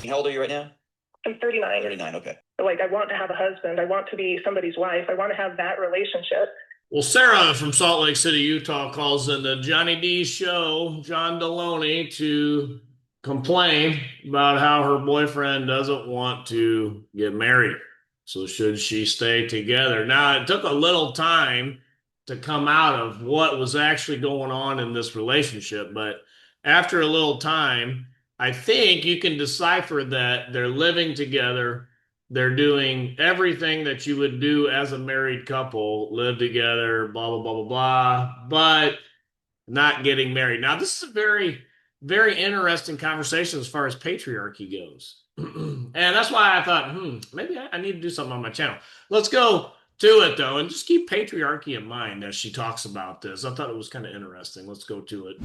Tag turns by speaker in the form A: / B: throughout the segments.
A: How old are you right now?
B: I'm 39.
A: 39, okay.
B: Like, I want to have a husband. I want to be somebody's wife. I want to have that relationship.
C: Well, Sarah from Salt Lake City, Utah, calls in the Johnny D's show, John Delony, to complain about how her boyfriend doesn't want to get married. So, should she stay together? Now, it took a little time to come out of what was actually going on in this relationship, but after a little time, I think you can decipher that they're living together. They're doing everything that you would do as a married couple, live together, blah, blah, blah, blah, blah, but not getting married. Now, this is a very, very interesting conversation as far as patriarchy goes. And that's why I thought, maybe I need to do something on my channel. Let's go to it, though, and just keep patriarchy in mind as she talks about this. I thought it was kind of interesting. Let's go to it.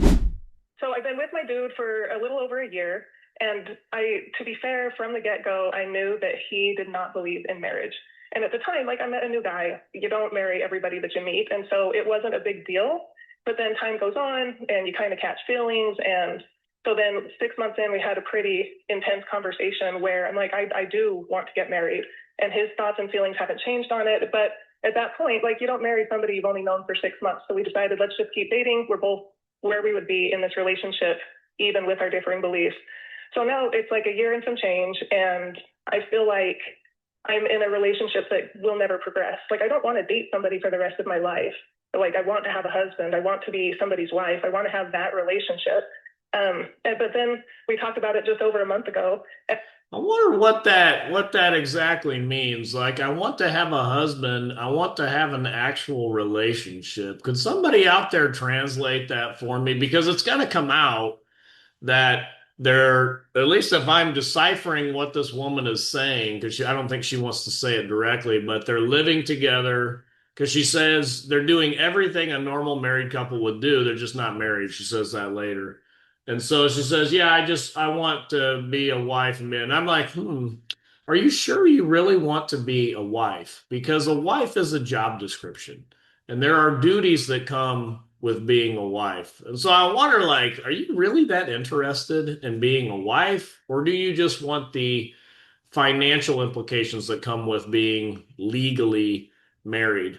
B: So I've been with my dude for a little over a year. And to be fair, from the get-go, I knew that he did not believe in marriage. And at the time, like, I met a new guy. You don't marry everybody that you meet. And so it wasn't a big deal. But then time goes on and you kind of catch feelings. And so then 6 months in, we had a pretty intense conversation where I'm like, I do want to get married. And his thoughts and feelings haven't changed on it. But at that point, like, you don't marry somebody you've only known for 6 months. So we decided, let's just keep dating. We're both where we would be in this relationship, even with our differing beliefs. So now it's like a year and some change, and I feel like I'm in a relationship that will never progress. Like, I don't want to date somebody for the rest of my life. Like, I want to have a husband. I want to be somebody's wife. I want to have that relationship. But then we talked about it just over a month ago.
C: I wonder what that exactly means. Like, I want to have a husband. I want to have an actual relationship. Could somebody out there translate that for me? Because it's going to come out that they're, at least if I'm deciphering what this woman is saying, because I don't think she wants to say it directly, but they're living together because she says they're doing everything a normal married couple would do. They're just not married. She says that later. And so she says, yeah, I want to be a wife. And I'm like, are you sure you really want to be a wife? Because a wife is a job description and there are duties that come with being a wife. And so I wonder, like, are you really that interested in being a wife, or do you just want the financial implications that come with being legally married?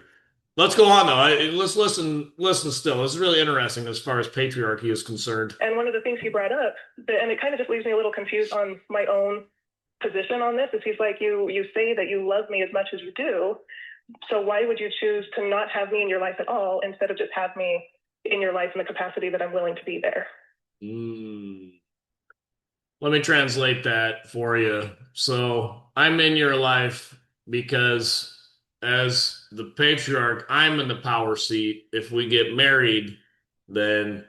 C: Let's go on though. Let's listen still. This is really interesting as far as patriarchy is concerned.
B: And one of the things he brought up, and it kind of just leaves me a little confused on my own position on this, is he's like, you say that you love me as much as you do. So why would you choose to not have me in your life at all instead of just have me in your life in the capacity that I'm willing to be there?
C: Let me translate that for you. So I'm in your life because as the patriarch, I'm in the power seat. If we get married, then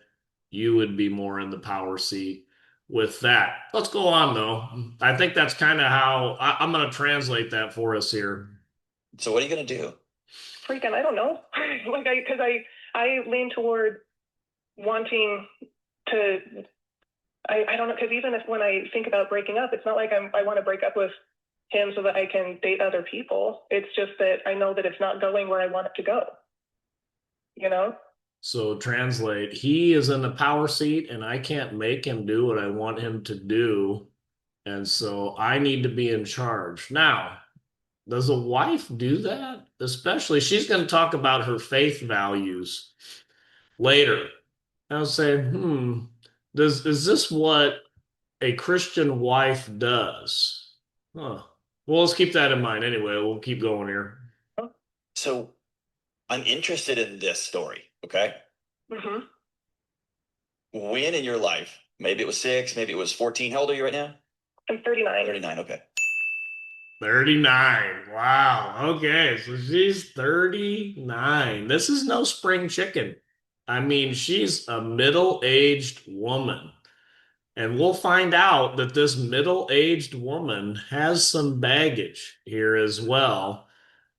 C: you would be more in the power seat with that. Let's go on though. I think that's kind of how I'm going to translate that for us here.
A: So what are you going to do?
B: Freaking, I don't know. Like, because I lean toward wanting to, I don't know, because even if when I think about breaking up, it's not like I want to break up with him so that I can date other people. It's just that I know that it's not going where I want it to go, you know?
C: So translate, he is in the power seat and I can't make him do what I want him to do. And so I need to be in charge. Now, does a wife do that? Especially, she's going to talk about her faith values later. I'll say, is this what a Christian wife does? Huh. Well, let's keep that in mind anyway. We'll keep going here.
A: So I'm interested in this story, okay?
B: Mm-hmm.
A: When in your life, maybe it was 6, maybe it was 14. How old are you right now?
B: I'm 39.
A: 39, okay.
C: 39. Wow. Okay. So she's 39. This is no spring chicken. I mean, she's a middle-aged woman. And we'll find out that this middle-aged woman has some baggage here as well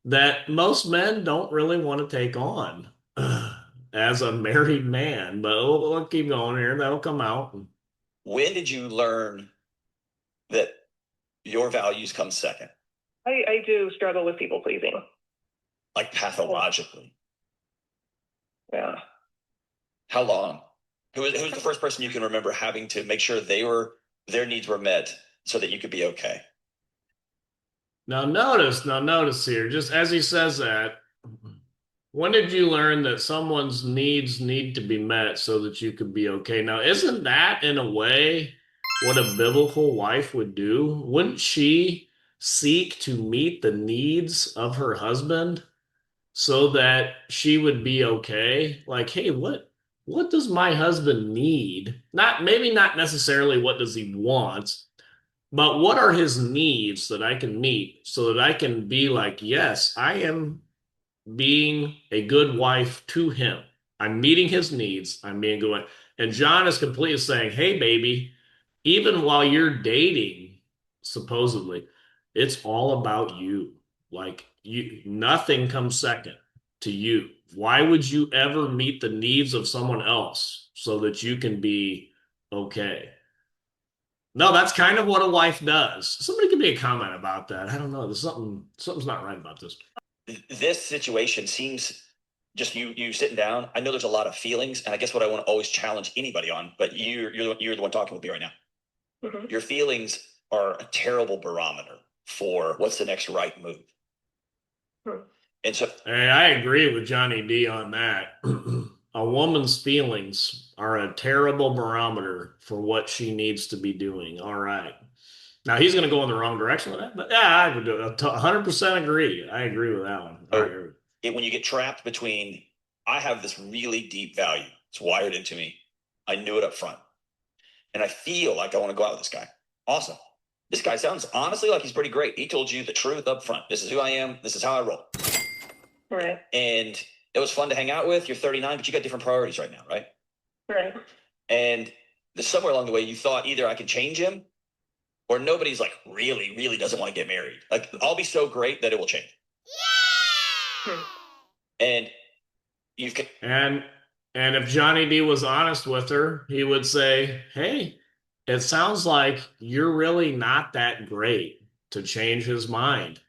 C: that most men don't really want to take on as a married man. But we'll keep going here. That'll come out.
A: When did you learn that your values come second?
B: I do struggle with people pleasing.
A: Like pathologically?
B: Yeah.
A: How long? Who's the first person you can remember having to make sure their needs were met so that you could be okay.
C: Now notice here, just as he says that, when did you learn that someone's needs need to be met so that you could be okay? Now, isn't that in a way what a biblical wife would do? Wouldn't she seek to meet the needs of her husband so that she would be okay? Like, hey, what does my husband need? Not maybe not necessarily what does he want, but what are his needs that I can meet so that I can be like, yes, I am being a good wife to him. I'm meeting his needs. I'm being a good wife. And John is completely saying, hey, baby, even while you're dating, supposedly, it's all about you. Like you, nothing comes second to you. Why would you ever meet the needs of someone else so that you can be okay? No, that's kind of what a wife does. Somebody give me a comment about that. I don't know. There's something's not right about this.
A: This situation seems just you sitting down. I know there's a lot of feelings, and I guess what I want to always challenge anybody on, but you're the one talking with me right now.
B: Mm-hmm.
A: Your feelings are a terrible barometer for what's the next right move. And so,
C: Hey, I agree with Johnny D on that. A woman's feelings are a terrible barometer for what she needs to be doing. All right. Now he's going to go in the wrong direction with that, but yeah, I would 100% agree. I agree with that one. All right.
A: when you get trapped between, I have this really deep value, it's wired into me. I knew it up front, and I feel like I want to go out with this guy. Awesome. This guy sounds honestly like he's pretty great. He told you the truth up front. This is who I am. This is how I roll.
B: Right.
A: And it was fun to hang out with. You're 39, but you got different priorities right now, right?
B: Right.
A: And somewhere along the way, you thought either I can change him, or nobody's like really, really doesn't want to get married. Like, I'll be so great that it will change. Yeah! And you've
C: And if Johnny D was honest with her, he would say, "Hey, it sounds like you're really not that great to change his mind."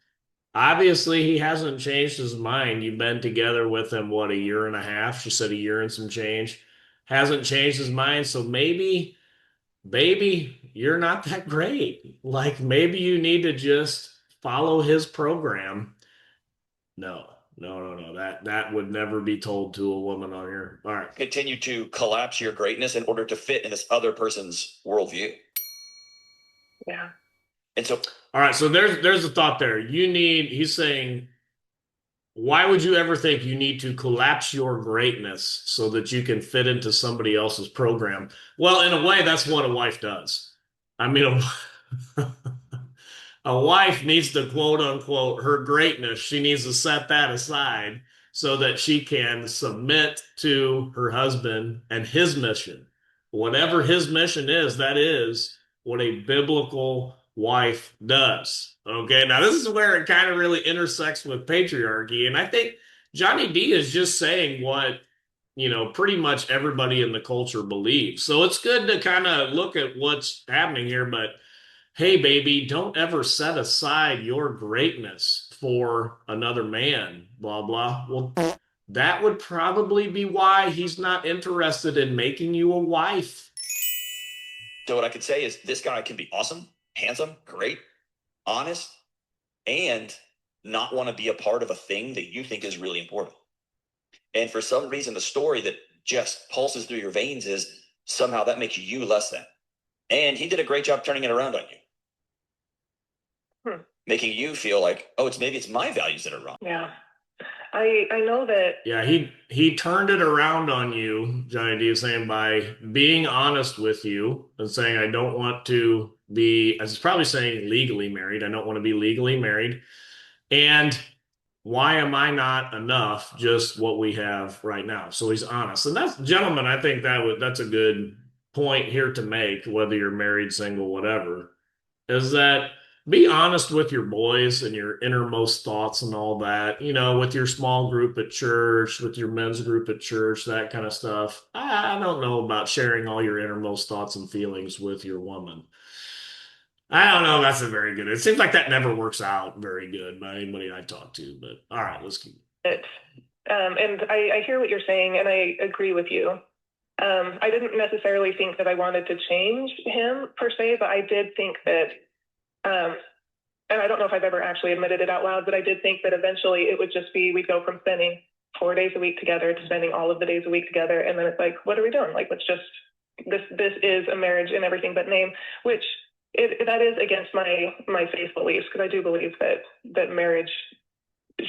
C: Obviously, he hasn't changed his mind. You've been together with him, what, a year and a half? She said a year and some change. Hasn't changed his mind. So maybe, baby, you're not that great. Like maybe you need to just follow his program. No, no. That would never be told to a woman on here. All right.
A: continue to collapse your greatness in order to fit in this other person's worldview.
B: Yeah.
A: And so,
C: All right, so there's a thought there. He's saying, why would you ever think you need to collapse your greatness so that you can fit into somebody else's program? Well, in a way, that's what a wife does. I mean, a wife needs to quote unquote her greatness. She needs to set that aside so that she can submit to her husband and his mission. Whatever his mission is, that is what a biblical wife does. Okay, now this is where it kind of really intersects with patriarchy. And I think Johnny D is just saying what, pretty much everybody in the culture believes. So it's good to kind of look at what's happening here. But hey, baby, don't ever set aside your greatness for another man, blah, blah. Well, that would probably be why he's not interested in making you a wife.
A: so what I could say is this guy can be awesome, handsome, great, honest, and not want to be a part of a thing that you think is really important. And for some reason, the story that just pulses through your veins is somehow that makes you less than. And he did a great job turning it around on you. Making you feel like, oh, maybe it's my values that are wrong.
B: Yeah. I know that.
C: Yeah, he turned it around on you, Johnny D, is saying by being honest with you and saying, I don't want to be, as he's probably saying, legally married. I don't want to be legally married. And why am I not enough? Just what we have right now. So he's honest. And that's, gentlemen, I think that's a good point here to make, whether you're married, single, whatever, is that be honest with your boys and your innermost thoughts and all that, with your small group at church, with your men's group at church, that kind of stuff. I don't know about sharing all your innermost thoughts and feelings with your woman. I don't know. That's a very good. It seems like that never works out very good by anybody I talk to. But all right, let's keep
B: it. And I hear what you're saying, and I agree with you. I didn't necessarily think that I wanted to change him per se, but I did think that Um, and I don't know if I've ever actually admitted it out loud, but I did think that eventually it would just be we'd go from spending 4 days a week together to spending all of the days a week together, and then it's like, what are we doing? Like, let's just this is a marriage in everything but name, which that is against my faith beliefs, because I do believe that marriage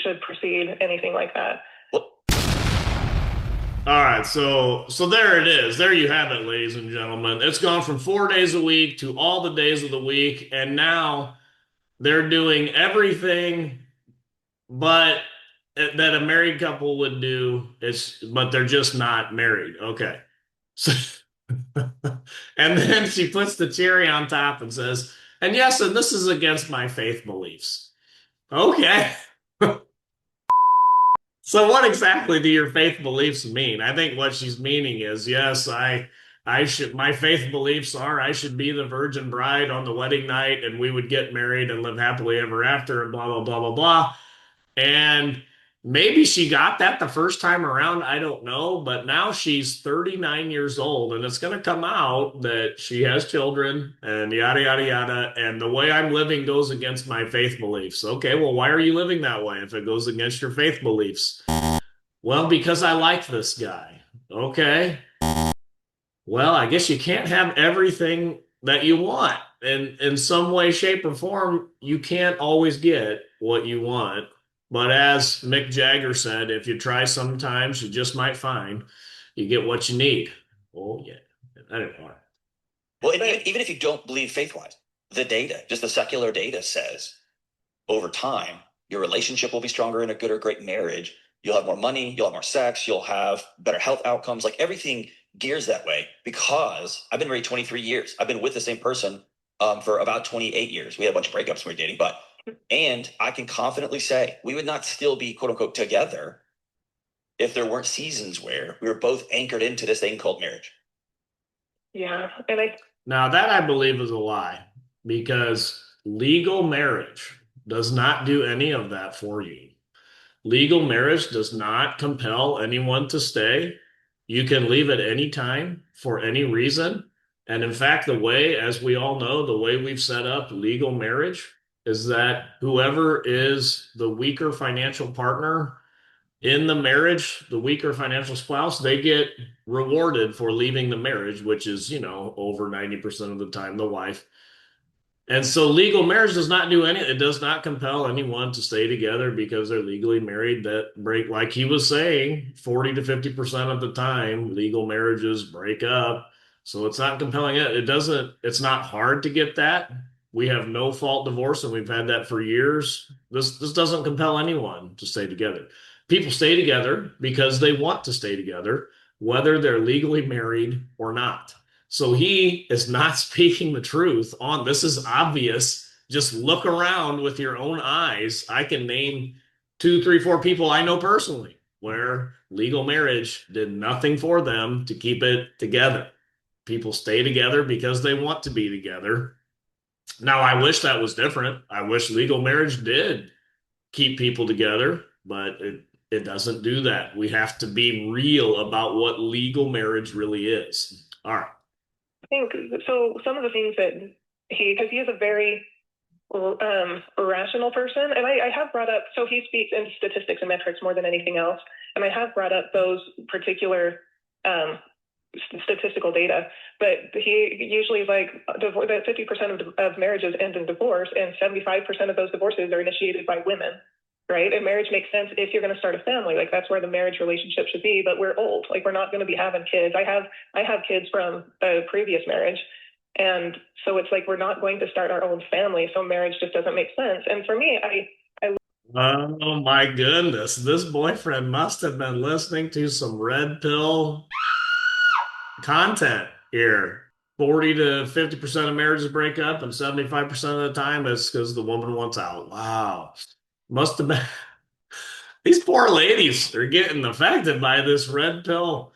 B: should precede anything like that.
A: Well,
C: All right, so there it is. There you have it, ladies and gentlemen. It's gone from 4 days a week to all the days of the week, and now they're doing everything but that a married couple would do. But they're just not married. Okay. So, and then she puts the cherry on top and says, and yes, and this is against my faith beliefs. Okay. So what exactly do your faith beliefs mean? I think what she's meaning is, yes, I should, my faith beliefs are I should be the virgin bride on the wedding night and we would get married and live happily ever after and blah, blah, blah, blah, blah. And maybe she got that the first time around. I don't know. But now she's 39 years old and it's going to come out that she has children and yada, yada, yada. And the way I'm living goes against my faith beliefs. Okay, well, why are you living that way if it goes against your faith beliefs? Well, because I like this guy. Okay. Well, I guess you can't have everything that you want. And in some way, shape, or form, you can't always get what you want. But as Mick Jagger said, if you try sometimes, you just might find you get what you need. Oh, yeah. I don't know.
A: well, and even if you don't believe faith-wise, the data, just the secular data says over time, your relationship will be stronger in a good or great marriage. You'll have more money, you'll have more sex, you'll have better health outcomes. Like everything gears that way because I've been married 23 years. I've been with the same person for about 28 years. We had a bunch of breakups when we were dating, and I can confidently say we would not still be quote unquote together if there weren't seasons where we were both anchored into this thing called marriage.
B: Yeah, and
C: Now, that I believe is a lie because legal marriage does not do any of that for you. Legal marriage does not compel anyone to stay. You can leave at any time for any reason. And in fact, the way, as we all know, the way we've set up legal marriage is that whoever is the weaker financial partner in the marriage, the weaker financial spouse, they get rewarded for leaving the marriage, which is, over 90% of the time the wife. And so legal marriage does not do any, it does not compel anyone to stay together because they're legally married. That break, like he was saying, 40 to 50% of the time, legal marriages break up. So it's not compelling it. It doesn't, it's not hard to get that. We have no fault divorce and we've had that for years. This doesn't compel anyone to stay together. People stay together because they want to stay together, whether they're legally married or not. So he is not speaking the truth on this is obvious. Just look around with your own eyes. I can name 2, 3, 4 people I know personally where legal marriage did nothing for them to keep it together. People stay together because they want to be together. Now, I wish that was different. I wish legal marriage did keep people together, but it doesn't do that. We have to be real about what legal marriage really is. All right.
B: I think so. Some of the things that because he is a very rational person, and I have brought up. So he speaks in statistics and metrics more than anything else, and I have brought up those particular statistical data. But he usually is like that 50% of marriages end in divorce, and 75% of those divorces are initiated by women. Right. And marriage makes sense if you're going to start a family. Like that's where the marriage relationship should be. But we're old. Like we're not going to be having kids. I have kids from a previous marriage. And so it's like we're not going to start our own family. So marriage just doesn't make sense. And for me,
C: Oh my goodness. This boyfriend must have been listening to some red pill content here. 40 to 50% of marriages break up, and 75% of the time it's because the woman wants out. Wow. Must have been. These poor ladies are getting affected by this red pill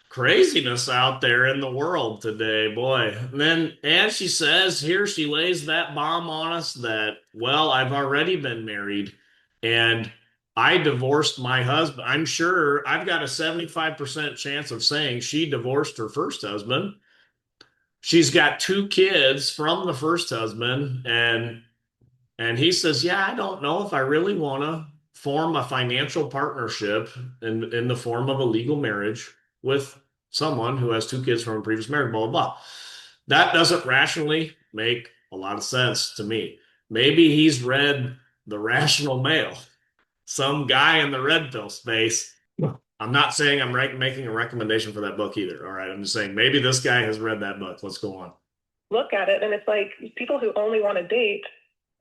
C: craziness out there in the world today, boy. And then, as she says here, she lays that bomb on us that, well, I've already been married and I divorced my husband. I'm sure I've got a 75% chance of saying she divorced her first husband. She's got 2 kids from the first husband, and And he says, yeah, I don't know if I really want to form a financial partnership in the form of a legal marriage with someone who has two kids from a previous marriage, blah, blah, blah. That doesn't rationally make a lot of sense to me. Maybe he's read The Rational Male, some guy in the red pill space. I'm not saying I'm making a recommendation for that book either. All right. I'm just saying maybe this guy has read that book. Let's go on.
B: Look at it, and it's like people who only want to date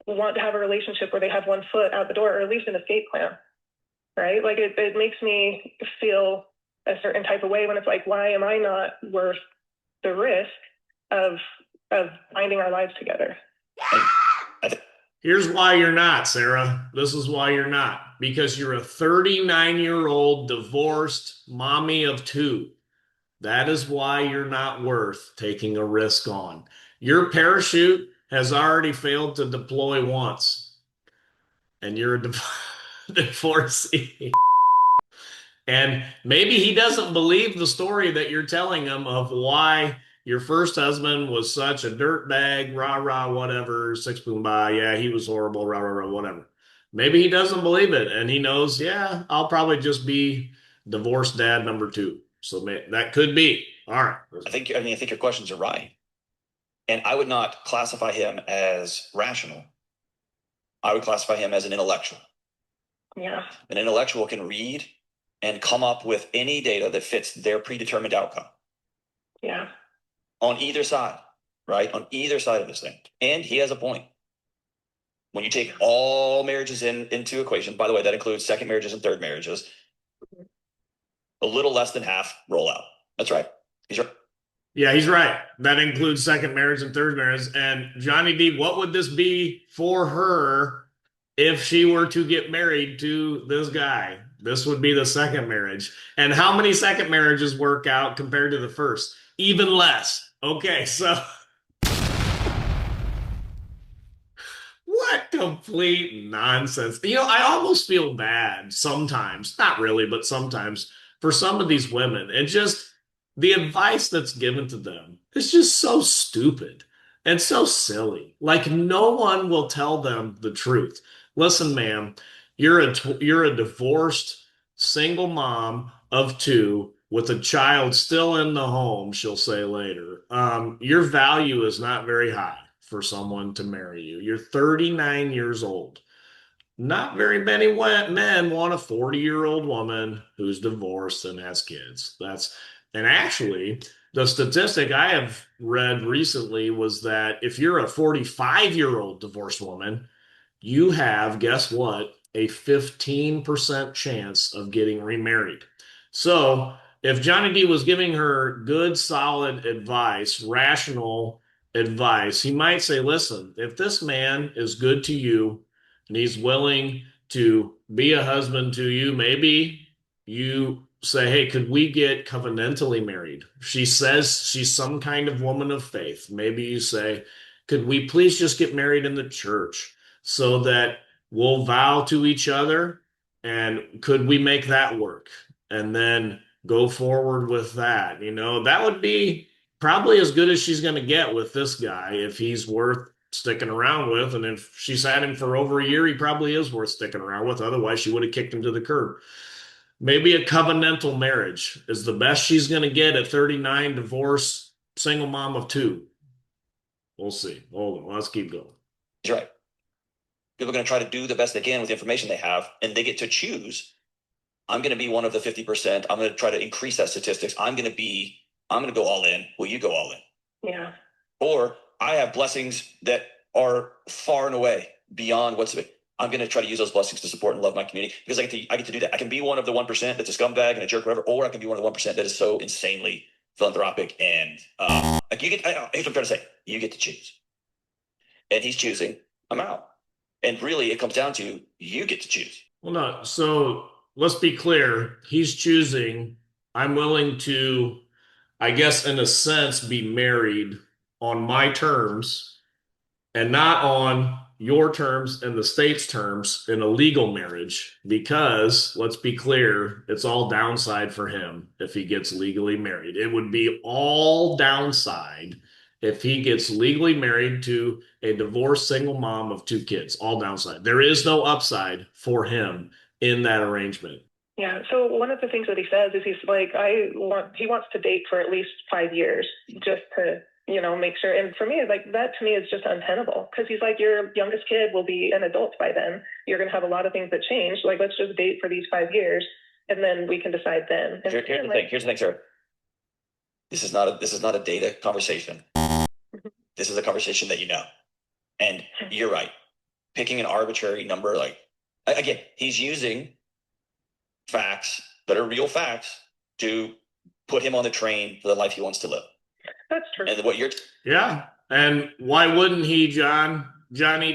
B: want to have a relationship where they have one foot out the door, or at least an escape plan, right? Like it makes me feel a certain type of way when it's like, why am I not worth the risk of finding our lives together?
C: Here's why you're not, Sarah. This is why you're not. Because you're a 39-year-old divorced mommy of two. That is why you're not worth taking a risk on. Your parachute has already failed to deploy once, and you're a divorcee. And maybe he doesn't believe the story that you're telling him of why your first husband was such a dirtbag, rah rah, whatever, six boom bye, yeah, he was horrible, rah rah rah, whatever. Maybe he doesn't believe it, and he knows, yeah, I'll probably just be divorced dad number two. So that could be. All right.
A: I think your questions are right. And I would not classify him as rational. I would classify him as an intellectual.
B: Yeah.
A: An intellectual can read and come up with any data that fits their predetermined outcome.
B: Yeah.
A: On either side, right? On either side of this thing. And he has a point. When you take all marriages into equation, by the way, that includes second marriages and third marriages, a little less than half roll out. That's right. He's right.
C: Yeah, he's right. That includes second marriage and third marriage. And Johnny D, what would this be for her if she were to get married to this guy? This would be the second marriage. And how many second marriages work out compared to the first? Even less. Okay, so what complete nonsense. I almost feel bad sometimes, not really, but sometimes for some of these women. And just the advice that's given to them is just so stupid and so silly. Like no one will tell them the truth. Listen, ma'am, you're a divorced single mom of two with a child still in the home, she'll say later. Your value is not very high for someone to marry you. You're 39 years old. Not very many men want a 40-year-old woman who's divorced and has kids. And actually, the statistic I have read recently was that if you're a 45-year-old divorced woman, you have, guess what, a 15% chance of getting remarried. So if Johnny D was giving her good, solid advice, rational advice, he might say, listen, if this man is good to you and he's willing to be a husband to you, maybe you say, hey, could we get covenantally married? She says she's some kind of woman of faith. Maybe you say, could we please just get married in the church so that we'll vow to each other? And could we make that work? And then go forward with that. That would be probably as good as she's going to get with this guy if he's worth sticking around with. And if she's had him for over a year, he probably is worth sticking around with. Otherwise, she would have kicked him to the curb. Maybe a covenantal marriage is the best she's going to get at 39, divorced, single mom of two. We'll see. Hold on. Let's keep going.
A: He's right. People are going to try to do the best they can with the information they have, and they get to choose. I'm going to be one of the 50%. I'm going to try to increase that statistics. I'm going to go all in. Will you go all in?
B: Yeah.
A: Or I have blessings that are far and away beyond what's it. I'm going to try to use those blessings to support and love my community because I get to do that. I can be one of the 1% that's a scumbag and a jerk, whatever, or I can be one of the 1% that is so insanely philanthropic and like you get. Here's what I'm trying to say: you get to choose, and he's choosing. I'm out, and really, it comes down to you get to choose.
C: Well, no. So let's be clear. He's choosing. I'm willing to, I guess, in a sense, be married on my terms and not on your terms and the state's terms in a legal marriage, because let's be clear, it's all downside for him if he gets legally married. It would be all downside if he gets legally married to a divorced single mom of two kids. All downside. There is no upside for him in that arrangement.
B: Yeah. So one of the things that he says is he's like, he wants to date for at least 5 years just to, make sure. And for me, like that to me is just untenable because he's like, your youngest kid will be an adult by then. You're going to have a lot of things that change. Like, let's just date for these 5 years and then we can decide then. And
A: Here's the thing, sir. This is not a data conversation. This is a conversation that you know. And you're right. Picking an arbitrary number, like, again, he's using facts that are real facts to put him on the train for the life he wants to live.
B: That's true.
A: And what you're
C: Yeah. And why wouldn't he, Johnny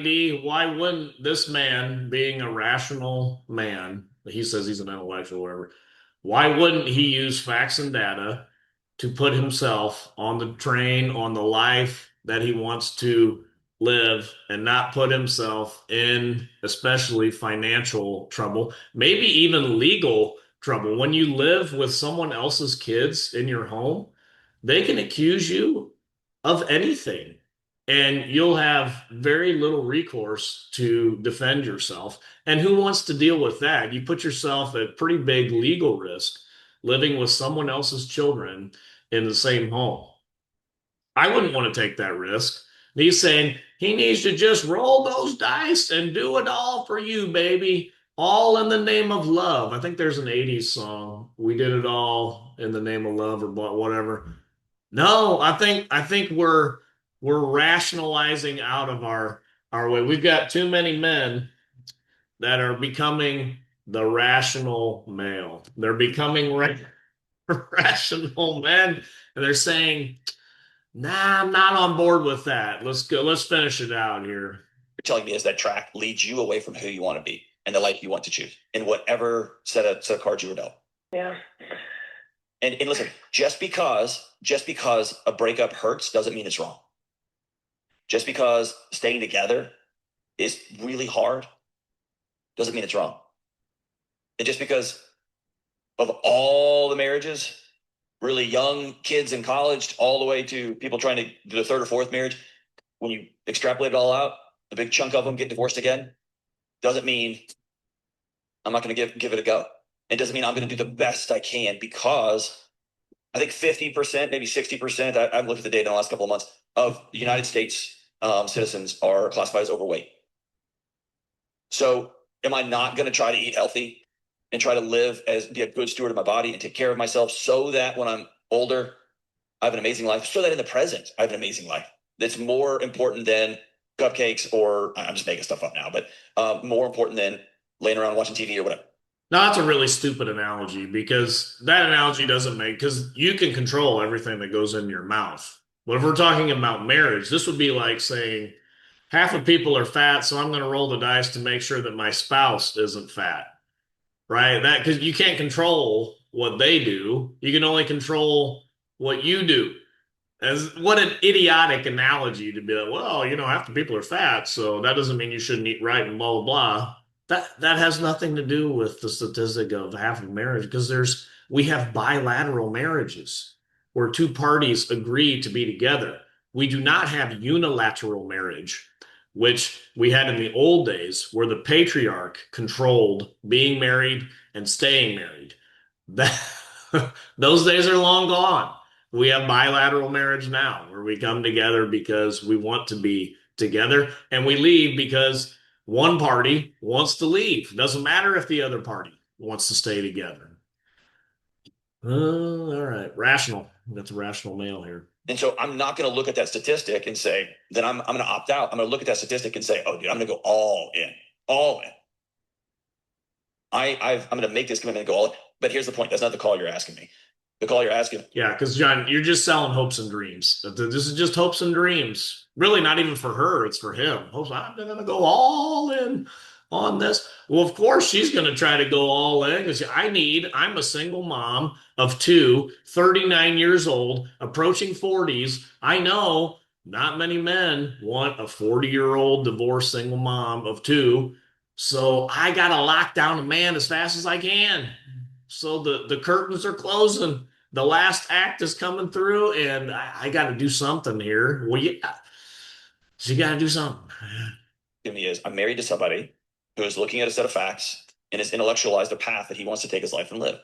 C: D, why wouldn't this man, being a rational man, he says he's an intellectual, whatever, why wouldn't he use facts and data to put himself on the train, on the life that he wants to live, and not put himself in especially financial trouble, maybe even legal trouble? When you live with someone else's kids in your home, they can accuse you of anything, and you'll have very little recourse to defend yourself. And who wants to deal with that? You put yourself at pretty big legal risk living with someone else's children in the same home. I wouldn't want to take that risk. And he's saying he needs to just roll those dice and do it all for you, baby. All in the name of love. I think there's an 80s song. We did it all in the name of love or whatever. No, I think we're rationalizing out of our way. We've got too many men that are becoming the rational male. They're becoming rational men, and they're saying, "Nah, I'm not on board with that. Let's go. Let's finish it out here."
A: You're telling me is that track leads you away from who you want to be and the life you want to choose in whatever set of cards you were dealt.
B: Yeah.
A: And listen, just because a breakup hurts doesn't mean it's wrong. Just because staying together is really hard doesn't mean it's wrong. And just because of all the marriages, really young kids in college, all the way to people trying to do the third or fourth marriage, when you extrapolate it all out, a big chunk of them get divorced again, doesn't mean I'm not going to give it a go. It doesn't mean I'm going to do the best I can, because I think 50%, maybe 60%, I've looked at the data in the last couple of months, of the United States citizens are classified as overweight. So am I not going to try to eat healthy and try to be a good steward of my body and take care of myself so that when I'm older, I have an amazing life, so that in the present, I have an amazing life that's more important than cupcakes, or I'm just making stuff up now, but more important than laying around watching TV or whatever.
C: No, that's a really stupid analogy, because that analogy doesn't make, because you can control everything that goes in your mouth. But if we're talking about marriage, this would be like saying half of people are fat, so I'm going to roll the dice to make sure that my spouse isn't fat, right? That, because you can't control what they do. You can only control what you do. As what an idiotic analogy to be like, well, half the people are fat, so that doesn't mean you shouldn't eat right and blah blah blah. That has nothing to do with the statistic of half of marriage, because we have bilateral marriages where two parties agree to be together. We do not have unilateral marriage, which we had in the old days, where the patriarch controlled being married and staying married. That those days are long gone. We have bilateral marriage now, where we come together because we want to be together, and we leave because one party wants to leave. It doesn't matter if the other party wants to stay together. All right. Rational. That's a rational male here.
A: And so I'm not going to look at that statistic and say, then I'm going to opt out. I'm going to look at that statistic and say, oh, dude, I'm going to go all in. All in. I'm going to make this commitment and go all in. But here's the point. That's not the call you're asking me. The call you're asking.
C: Yeah, because John, you're just selling hopes and dreams. This is just hopes and dreams. Really, not even for her. It's for him. Hopes, I'm going to go all in on this. Well, of course, she's going to try to go all in, because I'm a single mom of two, 39 years old, approaching 40s. I know not many men want a 40-year-old divorced single mom of two. So I got to lock down a man as fast as I can. So the curtains are closing. the last act is coming through, and I got to do something here. Well, yeah, so you got to do something.
A: To me is I'm married to somebody who is looking at a set of facts and has intellectualized a path that he wants to take his life and live.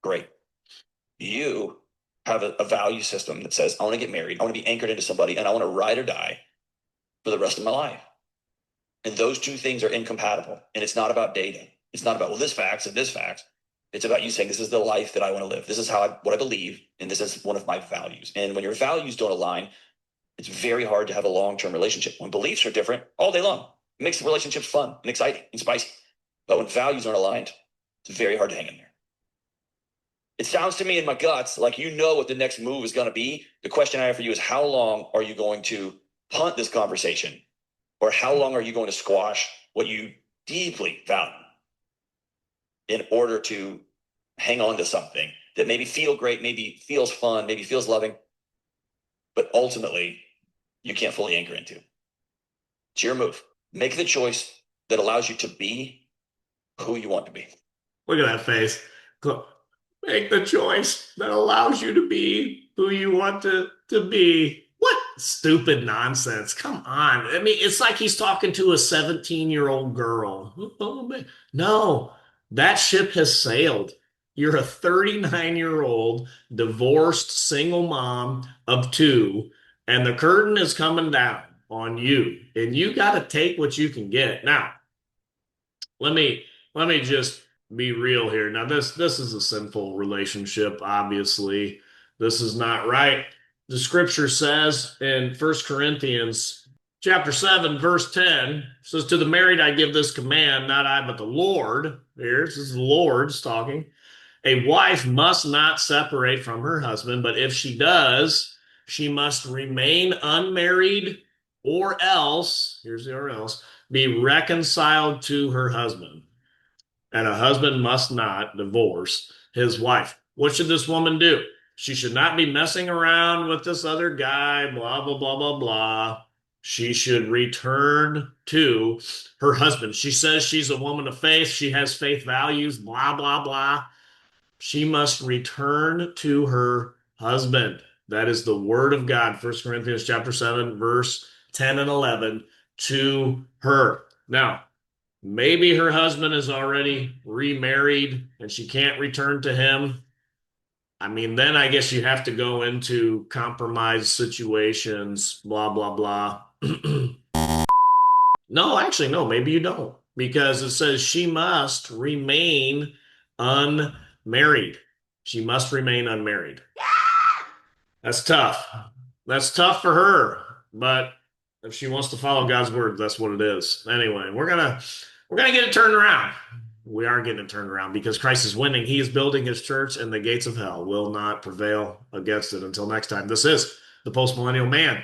A: Great. You have a value system that says, I want to get married. I want to be anchored into somebody and I want to ride or die for the rest of my life. And those two things are incompatible. And it's not about dating. It's not about, well, this facts and this facts. It's about you saying, this is the life that I want to live. This is what I believe. And this is one of my values. And when your values don't align, it's very hard to have a long-term relationship. When beliefs are different all day long, it makes the relationships fun and exciting and spicy. But when values aren't aligned, it's very hard to hang in there. It sounds to me in my guts like you know what the next move is going to be. The question I have for you is, how long are you going to punt this conversation? Or how long are you going to squash what you deeply value in order to hang on to something that maybe feel great, maybe feels fun, maybe feels loving, but ultimately you can't fully anchor into? It's your move. Make the choice that allows you to be who you want to be.
C: Look at that face. Make the choice that allows you to be who you want to be. What stupid nonsense. Come on. I mean, it's like he's talking to a 17-year-old girl. Oh, man. No, that ship has sailed. You're a 39-year-old divorced single mom of two, and the curtain is coming down on you, and you got to take what you can get. Now, let me just be real here. Now, this is a sinful relationship, obviously. This is not right. The scripture says in 1 Corinthians chapter 7, verse 10, says, to the married I give this command, not I, but the Lord. Here, this is the Lord's talking. A wife must not separate from her husband, but if she does, she must remain unmarried, or else, here's the or else, be reconciled to her husband. And a husband must not divorce his wife. What should this woman do? She should not be messing around with this other guy, blah, blah, blah, blah, blah. She should return to her husband. She says she's a woman of faith. She has faith values, blah, blah, blah. She must return to her husband. That is the word of God, 1 Corinthians chapter 7, verse 10 and 11, to her. Now, maybe her husband is already remarried and she can't return to him. I mean, then I guess you have to go into compromise situations, blah, blah, blah. No, actually, no, maybe you don't. Because it says she must remain unmarried. She must remain unmarried. That's tough. That's tough for her. But if she wants to follow God's word, that's what it is. Anyway, we're gonna get it turned around. We are getting it turned around because Christ is winning. He is building his church, and the gates of hell will not prevail against it. Until next time, this is the Post Millennial Man.